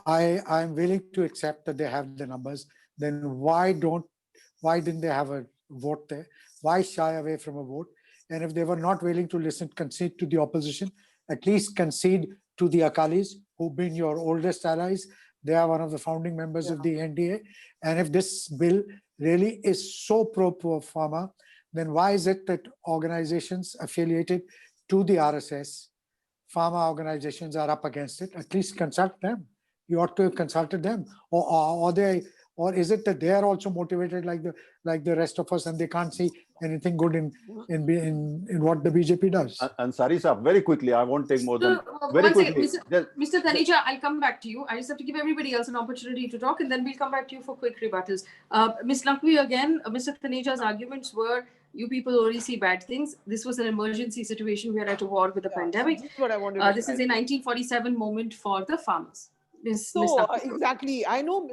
I'm willing to accept that they have the numbers. Then why didn't they have a vote there? Why shy away from a vote? And if they were not willing to concede to the opposition, at least concede to the Akalis, who've been your oldest allies. They are one of the founding members of the NDA. And if this bill really is so pro-farmer, then why is it that organizations affiliated to the RSS, farmer organizations, are up against it? At least consult them. You ought to have consulted them. Or is it that they are also motivated like the rest of us and they can't see anything good in what the BJP does? Ansari sir, very quickly, I won't take more than very One second, quickly. Mr. Taneja, I'll come back to you. I just have to give everybody else an opportunity to talk, and then we'll come back to you for quick rebuttals. Ms. Naqvi, again, Mr. Taneja's arguments were, you people only see bad things. This was an emergency situation. We are at a war with the pandemic. This is what I wanted to This is a 1947 moment for the farmers. Ms. So Naqvi. exactly, I know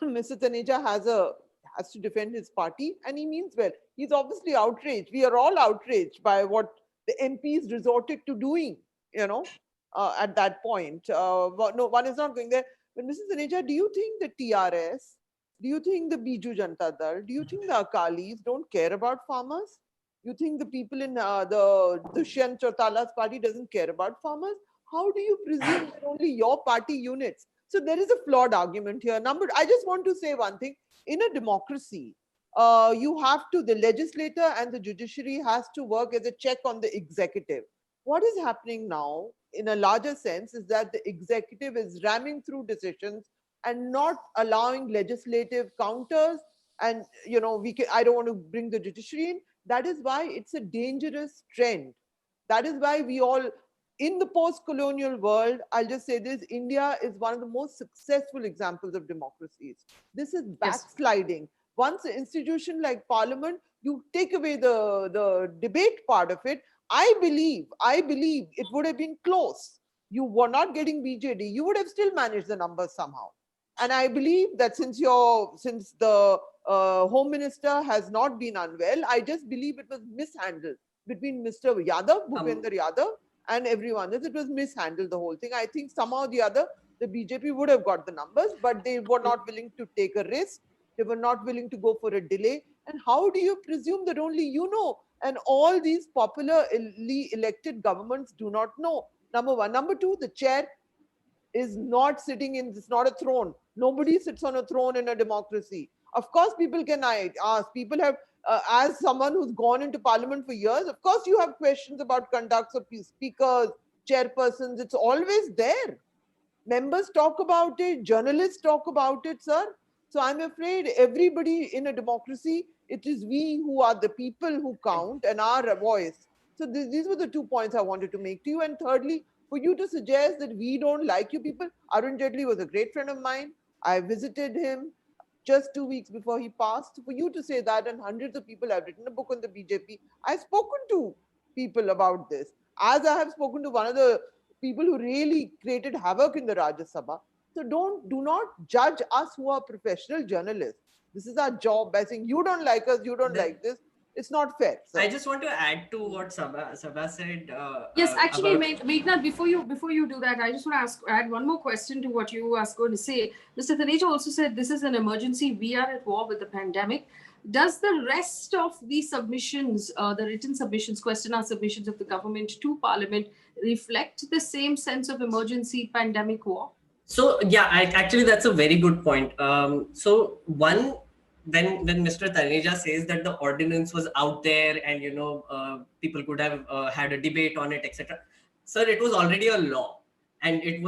Mr. Taneja has to defend his party, and he means well. He's obviously outraged. We are all outraged by what the MPs resorted to doing. At that point, no one is not going there. But Mr. Taneja, do you think the TRS, do you think the Biju Janata Dal, do you think the Akalis don't care about farmers? You think the people in the Dushyant Chautala's party doesn't care about farmers? How do you presume that only your party units? So there is a flawed argument here. I just want to say one thing. In a democracy, the legislator and the judiciary has to work as a check on the executive. What is happening now, in a larger sense, is that the executive is ramming through decisions and not allowing legislative counters. And, I don't want to bring the judiciary in. That is why it's a dangerous trend. That is why in the post-colonial world, I'll just say this, India is one of the most successful examples of democracies. This is backsliding. Once an institution like Parliament, you take away the debate part of it, I believe it would have been close. You were not getting BJD, you would have still managed the numbers somehow. And I believe that since the Home Minister has not been unwell, I just believe it was mishandled between Mr. Yadav, Bhupender Yadav, and everyone else. It was mishandled, the whole thing. I think somehow or the other, the BJP would have got the numbers, but they were not willing to take a risk. They were not willing to go for a delay. And how do you presume that only you know? And all these popularly elected governments do not know. Number one. Number two, the chair is not sitting it's not a throne. Nobody sits on a throne in a democracy. Of course, people can ask. People have, as someone who's gone into Parliament for years, of course you have questions about conducts of speakers, chairpersons. It's always there. Members talk about it, journalists talk about it, sir. So I'm afraid everybody in a democracy, it is we who are the people who count and our voice. So these were the 2 points I wanted to make to you. And thirdly, for you to suggest that we don't like you people, Arun Jaitley was a great friend of mine. I visited him just 2 weeks before he passed. For you to say that, and hundreds of people have written a book on the BJP, I've spoken to people about this, as I have spoken to one of the people who really created havoc in the Rajya Sabha. So do not judge us who are professional journalists. This is our job by saying you don't like us, you don't like this. It's not fair. I just want to add to what Saba said. Yes, actually, about... Meghnad, before you do that, I just want to add one more question to what you were going to say. Mr. Taneja also said this is an emergency. We are at war with the pandemic. Does the rest of the submissions, the written submissions, question hour submissions of the government to Parliament reflect the same sense of emergency pandemic war? So yeah, actually that's a very good point. So one, when Mr. Taneja says that the ordinance was out there and people could have had a debate on it, etc. Sir, it was already a law, and it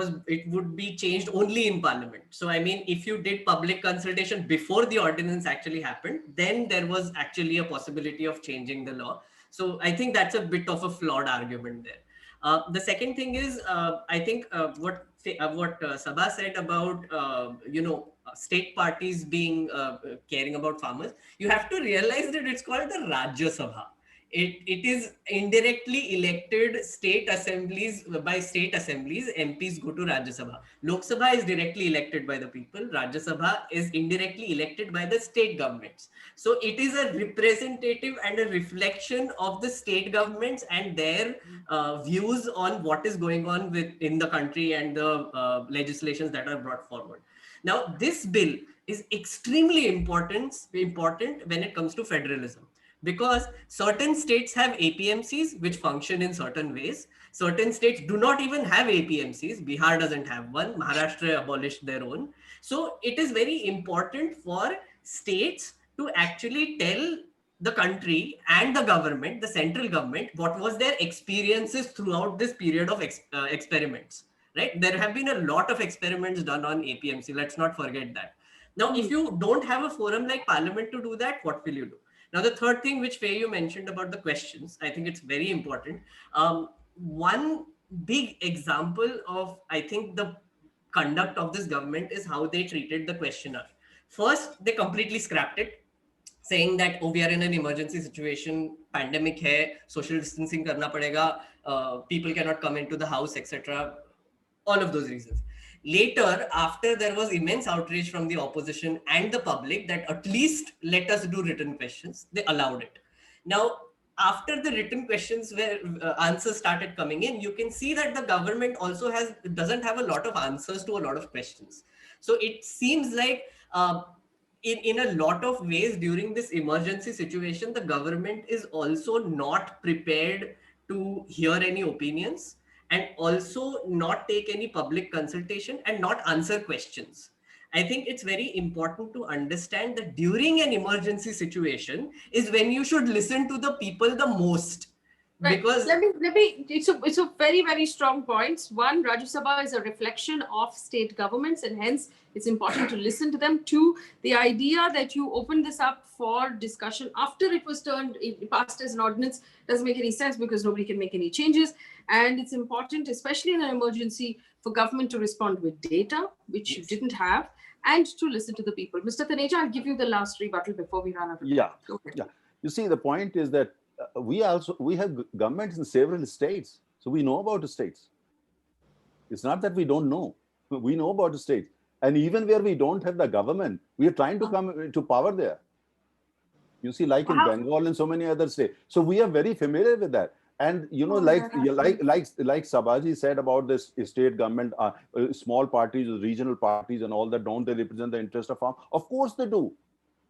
would be changed only in Parliament. So I mean, if you did public consultation before the ordinance actually happened, then there was actually a possibility of changing the law. So I think that's a bit of a flawed argument there. The second thing is, I think what Saba said about state parties being caring about farmers. You have to realize that it's called the Rajya Sabha. It is indirectly elected state assemblies. By state assemblies, MPs go to Rajya Sabha. Lok Sabha is directly elected by the people. Rajya Sabha is indirectly elected by the state governments. So it is a representative and a reflection of the state governments and their views on what is going on in the country and the legislations that are brought forward. Now, this bill is extremely important when it comes to federalism, because certain states have APMCs which function in certain ways. Certain states do not even have APMCs. Bihar doesn't have one. Maharashtra abolished their own. So it is very important for states to actually tell the country and the government, the central government, what was their experiences throughout this period of experiments. Right? There have been a lot of experiments done on APMC. Let's not forget that. Now, if you don't have a forum like Parliament to do that, what will you do? Now, the third thing which Faye, you mentioned about the questions, I think it's very important. One big example of, I think, the conduct of this government is how they treated the questionnaire. First, they completely scrapped it, saying that, oh, we are in an emergency situation, pandemic hai, social distancing karna padega, people cannot come into the house, etc. All of those reasons. Later, after there was immense outrage from the opposition and the public that at least let us do written questions, they allowed it. Now, after the written questions where answers started coming in, you can see that the government also doesn't have a lot of answers to a lot of questions. So it seems like in a lot of ways during this emergency situation, the government is also not prepared to hear any opinions, and also not take any public consultation and not answer questions. I think it's very important to understand that during an emergency situation is when you should listen to the people the most. Right. Because let me it's a very, very strong point. One, Rajya Sabha is a reflection of state governments, and hence it's important to listen to them. Two, the idea that you open this up for discussion after it was passed as an ordinance doesn't make any sense, because nobody can make any changes. And it's important, especially in an emergency, for government to respond with data, which you didn't have, and to listen to the people. Mr. Taneja, I'll give you the last rebuttal before we run out of time. Yeah. You see, the point is that we have governments in several states, so we know about the states. It's not that we don't know. We know about the states, and even where we don't have the government, we are trying to come to power there. You see, like in Bengal and so many other states. So we are very familiar with that. And like Sabaji said about this state government, small parties, regional parties, and all that, don't they represent the interest of farm? Of course they do.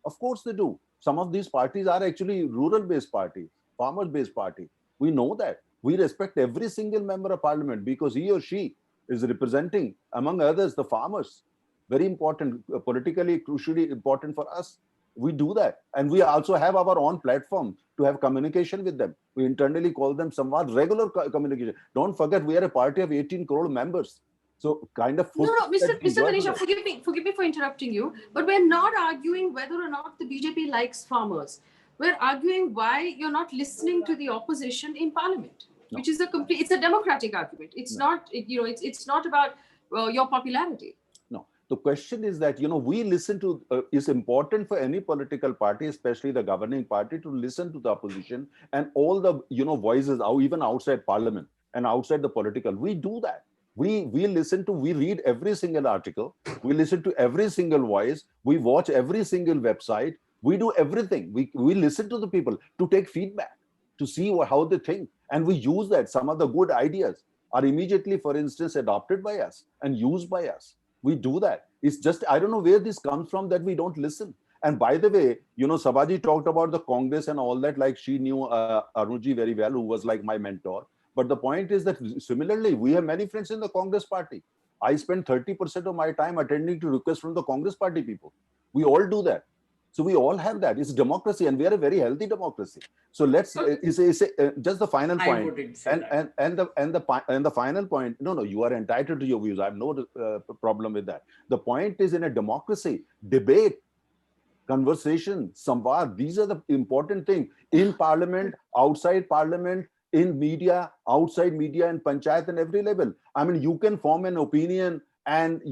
Of course they do. Some of these parties are actually rural-based parties, farmer-based party. We know that. We respect every single member of parliament because he or she is representing, among others, the farmers. Very important, politically, crucially important for us. We do that. And we also have our own platform to have communication with them. We internally call them somewhat regular communication. Don't forget, we are a party of 18 crore members. So kind of No, Mr. that we work Taneja, with. forgive me for interrupting you, but we're not arguing whether or not the BJP likes farmers. We're arguing why you're not listening to the opposition in Parliament, No. which is it's a democratic argument. It's not, it's not about your popularity. No, the question is that, we listen to, it's important for any political party, especially the governing party, to listen to the opposition and all the, voices, even outside Parliament and outside the political. We do that. We read every single article. We listen to every single voice. We watch every single website. We do everything. We listen to the people to take feedback, to see how they think. And we use that. Some of the good ideas are immediately, for instance, adopted by us and used by us. We do that. It's just, I don't know where this comes from that we don't listen. And by the way, Sabaji talked about the Congress and all that, like she knew Arunji very well, who was like my mentor. But the point is that similarly, we have many friends in the Congress party. I spend 30% of my time attending to requests from the Congress party people. We all do that. So we all have that. It's democracy, and we are a very healthy democracy. So let's just the final point. And the final point. No, you are entitled to your views. I have no problem with that. The point is, in a democracy, debate, conversation, samvad, these are the important things in Parliament, outside Parliament, in media, outside media, and panchayat and every level. I mean, you can form an opinion and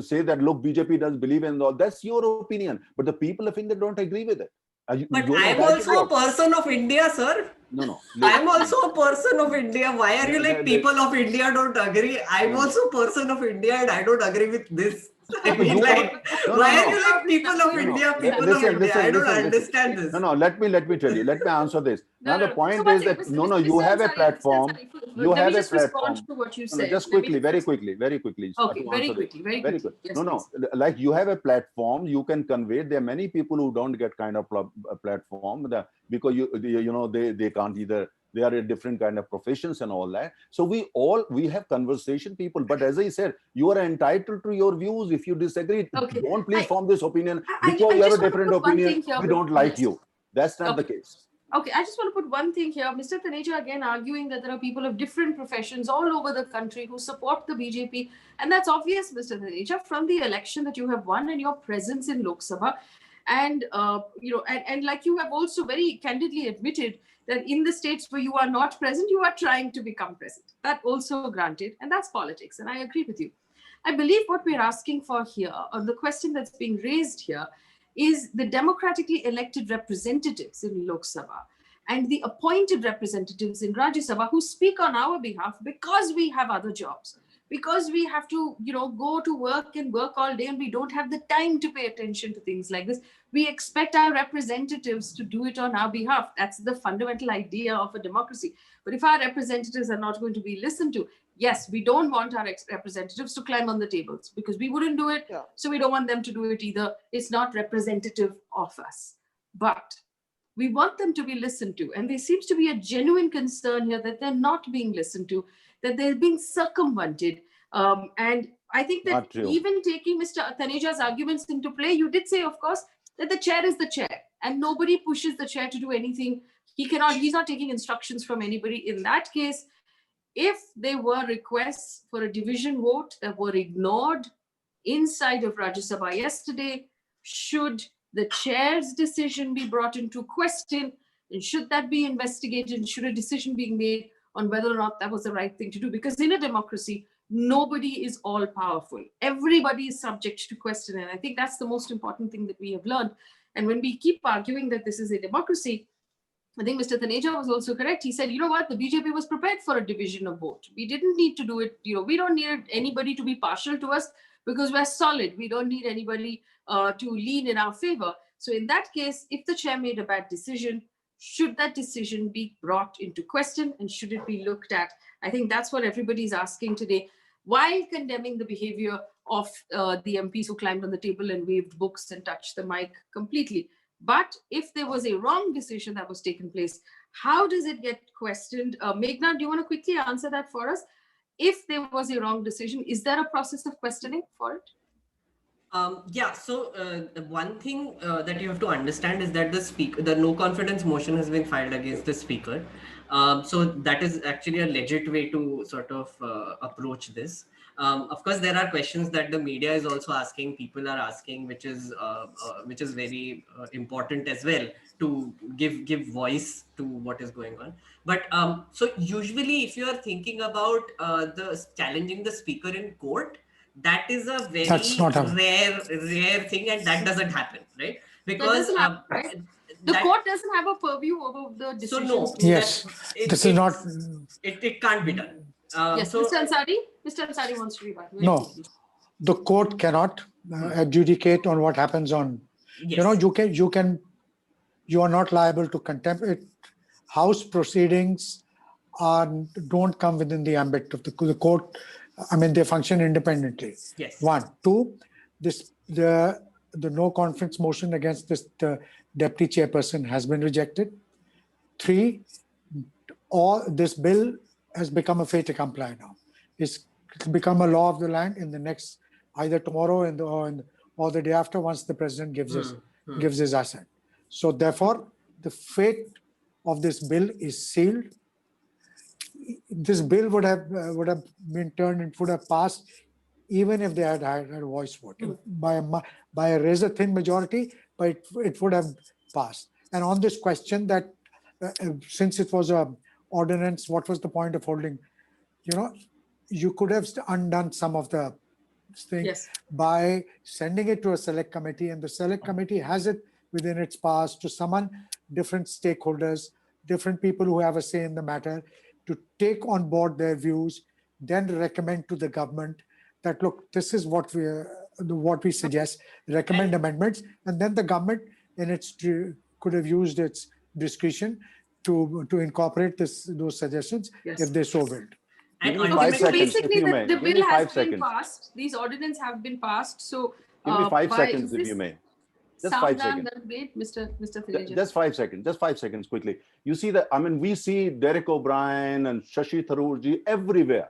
say that, look, BJP doesn't believe in all. That's your opinion, but the people of India don't agree with it. But I'm also a person of India, sir. No. I'm also a person of India. Why are you like people of India don't agree? I'm also a person of India and I don't agree with this. I mean, like, why are you like people of India, people of India? I don't understand this. No, let me tell you. Let me answer this. Now the point is that you have a platform. You have a platform. To what you said. Just quickly, very quickly. Okay, very quickly. Yes, no, like you have a platform. You can convey. There are many people who don't get kind of a platform because they can't either. They are a different kind of professions and all that. So we have conversation people. But as I said, you are entitled to your views. If you disagree, don't please form this opinion because you have a different opinion. We don't like you. That's not the case. Okay, I just want to put one thing here. Mr. Taneja again arguing that there are people of different professions all over the country who support the BJP. And that's obvious, Mr. Taneja, from the election that you have won and your presence in Lok Sabha. And, and like you have also very candidly admitted that in the states where you are not present, you are trying to become present. That also granted, and that's politics. And I agree with you. I believe what we're asking for here, or the question that's being raised here, is the democratically elected representatives in Lok Sabha and the appointed representatives in Rajya Sabha who speak on our behalf because we have other jobs, because we have to, go to work and work all day and we don't have the time to pay attention to things like this. We expect our representatives to do it on our behalf. That's the fundamental idea of a democracy. But if our representatives are not going to be listened to, yes, we don't want our representatives to climb on the tables because we wouldn't do it. Yeah. So we don't want them to do it either. It's not representative of us. But we want them to be listened to. And there seems to be a genuine concern here that they're not being listened to, that they're being circumvented. And I think that even taking Mr. Taneja's arguments into play, you did say, of course, that the chair is the chair and nobody pushes the chair to do anything. He's not taking instructions from anybody. In that case, if there were requests for a division vote that were ignored inside of Rajya Sabha yesterday, should the chair's decision be brought into question? And should that be investigated? And should a decision be made on whether or not that was the right thing to do? Because in a democracy, nobody is all powerful. Everybody is subject to question. And I think that's the most important thing that we have learned. And when we keep arguing that this is a democracy, I think Mr. Taneja was also correct. He said, you know what, the BJP was prepared for a division of vote. We didn't need to do it. We don't need anybody to be partial to us because we're solid. We don't need anybody to lean in our favor. So in that case, if the chair made a bad decision, should that decision be brought into question and should it be looked at? I think that's what everybody's asking today, while condemning the behavior of the MPs who climbed on the table and waved books and touched the mic completely. But if there was a wrong decision that was taken place, how does it get questioned? Meghnad, do you want to quickly answer that for us? If there was a wrong decision, is there a process of questioning for it? So one thing that you have to understand is that the no confidence motion has been filed against the speaker. So that is actually a legit way to sort of approach this. Of course, there are questions that the media is also asking, people are asking, which is very important as well to give voice to what is going on. But so usually, if you are thinking about the challenging the speaker in court, that is a very That's not happening. rare thing, and that doesn't happen, right? That Because doesn't happen, right? The court doesn't have a purview over the so decisions. no, Yes, this is not. it can't be done. Yes, So Mr. Ansari. Mr. Ansari wants to rebut. No, the court cannot adjudicate on what happens on. yes. You are not liable to contempt it. House proceedings don't come within the ambit of the court. I mean, they function independently. Yes. 1, 2, the no confidence motion against the deputy chairperson has been rejected. 3, this bill has become a fait accompli now. It's become a law of the land in the next, either tomorrow or the day after, once the president gives his assent. So therefore, the fate of this bill is sealed. This bill would have been turned and would have passed even if they had a voice vote by a razor thin majority, but it would have passed. And on this question that since it was a ordinance, what was the point of holding? You could have undone some of the things by sending it to a select committee, and the select committee has it within its powers to summon different stakeholders, different people who have a say in the matter, to take on board their views, then recommend to the government that, look, this is what we suggest, recommend amendments, and then the government could have used its discretion to incorporate those suggestions if they so willed. Give me 5 seconds, basically, if you may. the Give me bill 5 has been seconds. passed. These ordinances have been passed. So Give me 5 seconds, if you may. Just 5 seconds. Mr. Taneja. Just 5 seconds. Just 5 seconds quickly. You see we see Derek O'Brien and Shashi Tharoor everywhere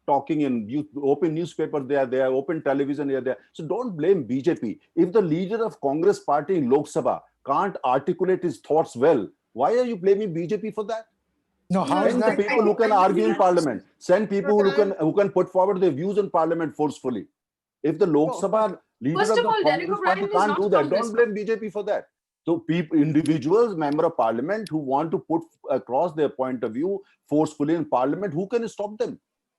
talking in open newspaper. They are there, open television. They are there. So don't blame BJP. If the leader of Congress party in Lok Sabha can't articulate his thoughts well, why are you blaming BJP for that? No, how is Send that? the people who can argue in parliament. Send people who can put forward their views in parliament forcefully. If the Lok Sabha leader of the Congress party can't do that, don't blame BJP for that. So individuals, member of parliament who want to put across their point of view forcefully in parliament, who can stop them?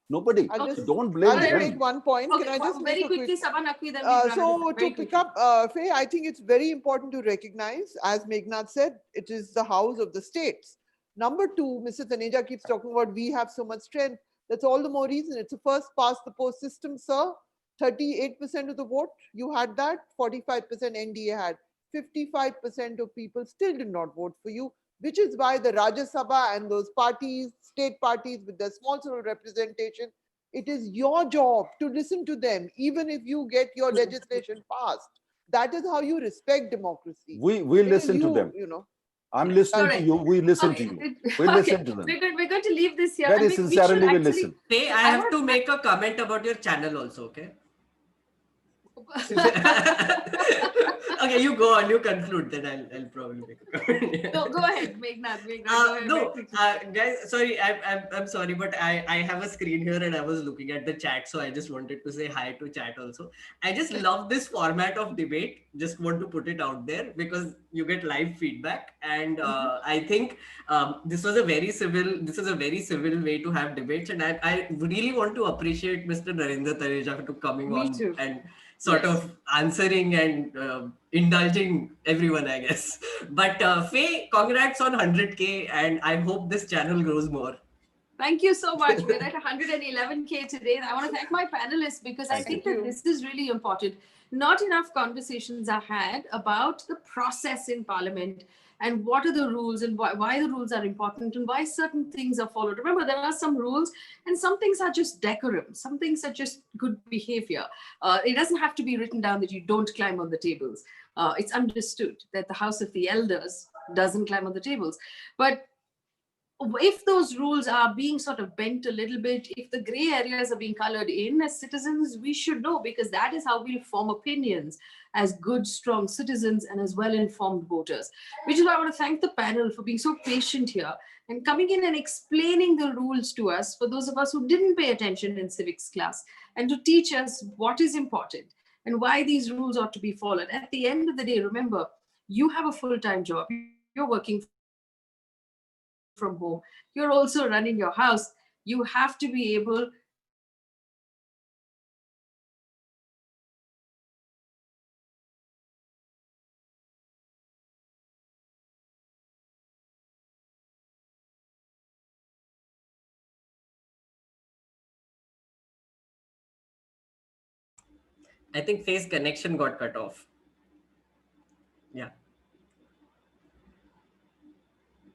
Nobody. So don't blame I'll them. make one point. Okay, Can I just very make a quickly, quick... Saba, Naqvi, then So to pick up, Faye, I think it's very important to recognize, as Meghnad said, it is the house of the states. Number 2, Mr. Taneja keeps talking about we have so much strength. That's all the more reason. It's a first past the post system, sir. 38% of the vote, you had that. 45% NDA had. 55% of people still did not vote for you, which is why the Rajya Sabha and those parties, state parties with their small sort of representation, it is your job to listen to them, even if you get your legislation passed. That is how you respect democracy. We listen to them. I'm listening to you. We listen to you. We listen to them. We're going to leave this here. Very sincerely, we listen. Hey, I have to make a comment about your channel also, okay? Okay, you go on, you conclude, then I'll probably make a comment. No, go ahead, Meghnad. Guys, sorry, I'm sorry, but I have a screen here and I was looking at the chat, so I just wanted to say hi to chat also. I just love this format of debate. Just want to put it out there because you get live feedback, and I think this was a very civil way to have debates, and I really want to appreciate Mr. Narendra Taneja for coming on and sort of answering and indulging everyone, I guess. But Faye, congrats on 100K, and I hope this channel grows more. Thank you so much. We're at 111K today. I want to thank my panelists because I think that this is really important. Not enough conversations are had about the process in Parliament and what are the rules and why the rules are important and why certain things are followed. Remember, there are some rules and some things are just decorum. Some things are just good behavior. It doesn't have to be written down that you don't climb on the tables. It's understood that the House of the Elders doesn't climb on the tables. But if those rules are being sort of bent a little bit, if the gray areas are being colored in, as citizens, we should know, because that is how we'll form opinions as good, strong citizens and as well-informed voters. Which is why I want to thank the panel for being so patient here and coming in and explaining the rules to us, for those of us who didn't pay attention in civics class, and to teach us what is important and why these rules ought to be followed. At the end of the day, remember, you have a full-time job. You're working from home. You're also running your house. You have to be able I think Faye's connection got cut off.